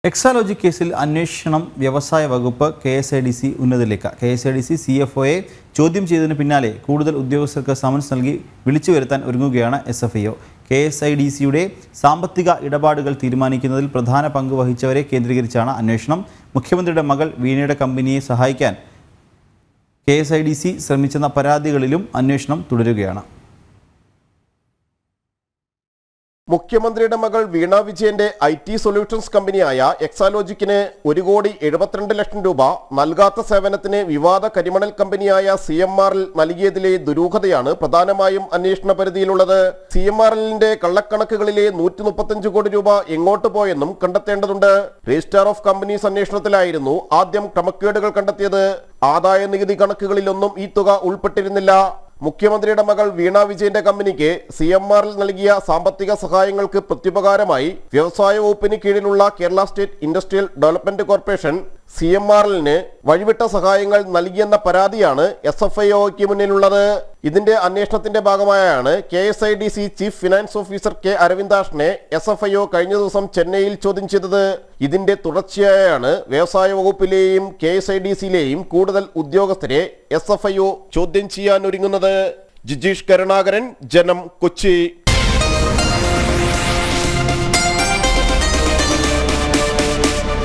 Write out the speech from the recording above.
എക്സാലോജി കേസിൽ അന്വേഷണം വ്യവസായ വകുപ്പ് KSIDC ഉന്നതിലേക്ക്. KSIDC CFOയെ ചോദ്യം ചെയ്തതിന് പിന്നാലെ കൂടുതൽ ഉദ്യോഗസ്ഥർക്ക് സമൻസ് നൽകി വിളിച്ചു വരുത്താൻ ഒരുങ്ങുകയാണ് SFIO. KSIDCയുടെ സാമ്പത്തിക ഇടപാടുകൾ തീരുമാനിക്കുന്നതിൽ പ്രധാന പങ്ക് വഹിച്ചവരെ കേന്ദ്രീകരിച്ചാണ് അന്വേഷണം. മുഖ്യമന്ത്രിയുടെ മകൾ വീണയുടെ കമ്പനിയെ സഹായിക്കാൻ KSIDC ശ്രമിച്ചെന്ന പരാതികളിലും അന്വേഷണം തുടരുകയാണ്. മുഖ്യമന്ത്രിയുടെ മകൾ വീണ വിജയന്റെ IT സൊല്യൂഷൻസ് കമ്പനിയായ എക്സാലോജിക്കിന് 1,72,00,000 രൂപ നൽകാത്ത സേവനത്തിന് വിവാദ കരിമണൽ കമ്പനിയായ CMRL നൽകിയതിലെ ദുരൂഹതയാണ് പ്രധാനമായും അന്വേഷണ പരിധിയിലുള്ളത്. CMRLന്റെ കള്ളക്കണക്കുകളിലെ 135 കോടി രൂപ എങ്ങോട്ട് പോയെന്നും കണ്ടെത്തേണ്ടതുണ്ട്. രജിസ്ട്രാർ ഓഫ് കമ്പനീസ് അന്വേഷണത്തിലായിരുന്നു ആദ്യം ക്രമക്കേടുകൾ കണ്ടെത്തിയത്. ആദായ നികുതി കണക്കുകളിലൊന്നും ഈ തുക ഉൾപ്പെട്ടിരുന്നില്ല. മുഖ്യമന്ത്രിയുടെ മകൾ വീണ വിജയന്റെ കമ്പനിക്ക് CMRL നൽകിയ സാമ്പത്തിക സഹായങ്ങൾക്ക് പ്രത്യുപകാരമായി വ്യവസായ വകുപ്പിന് കീഴിലുള്ള Kerala state industrial development corporation CMRLന് വഴിവിട്ട സഹായങ്ങൾ നൽകിയെന്ന പരാതിയാണ് SFIOയ്ക്ക് മുന്നിലുള്ളത്. ഇതിന്റെ അന്വേഷണത്തിന്റെ ഭാഗമായാണ് KSIDC chief finance officer K. അരവിന്ദാഷിനെ SFIO കഴിഞ്ഞ ദിവസം ചെന്നൈയിൽ ചോദ്യം ചെയ്തത്. ഇതിന്റെ തുടർച്ചയായാണ് വ്യവസായ വകുപ്പിലെയും KSIDCയിലെയും കൂടുതൽ ഉദ്യോഗസ്ഥരെ SFIO ചോദ്യം ചെയ്യാൻ ഒരുങ്ങുന്നത്. ജിജീഷ് കരുണാകരൻ, ജനം, കൊച്ചി.